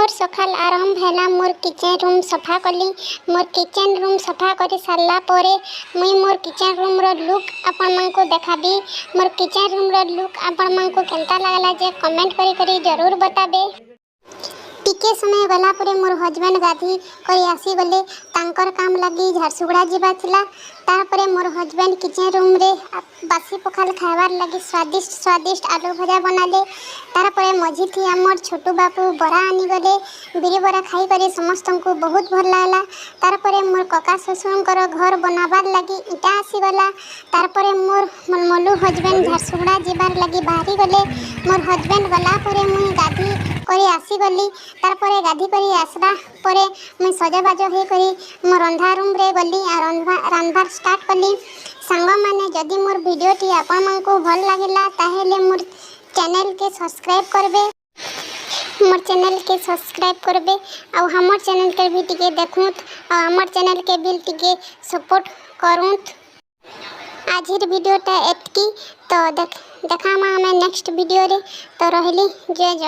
मोर सकाल आरंभ है मोर किचन रूम सफा कली। मोर किचन रूम सफा कर सारा पर मुई मोर किचन रूम रो लुक आपण मन को देखाबी। मोर किचन रूम रो लुक आपण मन को केंता लागला जे कमेंट करी जरूर बताबे। टिके समय गला परे मोर हजबैंड गाधी करी आसी गले तांकर काम लगी झारसुगुड़ा जीवा थिला। तारपरे मोर हजबैंड किचन रूम रे बासी पखाल खाइबार लगी स्वादिष्ट आलू भजा बनाले। तारपरे मझी थी आमर छोटू बापू बरा आनी गले बिरी बरा खाई करी समस्त को बहुत भल लागला। तारपरे मोर कका ससुरंकर घर बनाबार लगी इटा आसी गला। तारपरे मोर मलमलू हजबैंड झारसुगुड़ा जीवार लगी बाहरी गले। मोर हजबैंड गला परे मुई गाधी करी आसी गली। तारपरे गाधी करी आसरा परे मुई सजबाज हो करी मोर रंधा रूम रे गली रांधबार स्टार्ट कली। सांग माने जदि मोर वीडियो टी आपण मन को भल लागिला ताहेले मोर चैनल के सब्सक्राइब करबे और हमर चैनल के भी टिके देखुत और हमर चैनल के भी टिके सपोर्ट करूत। आज वीडियो टा एतकी तो देखा हमें नेक्स्ट वीडियो रे तो रहली जय जगन्नाथ।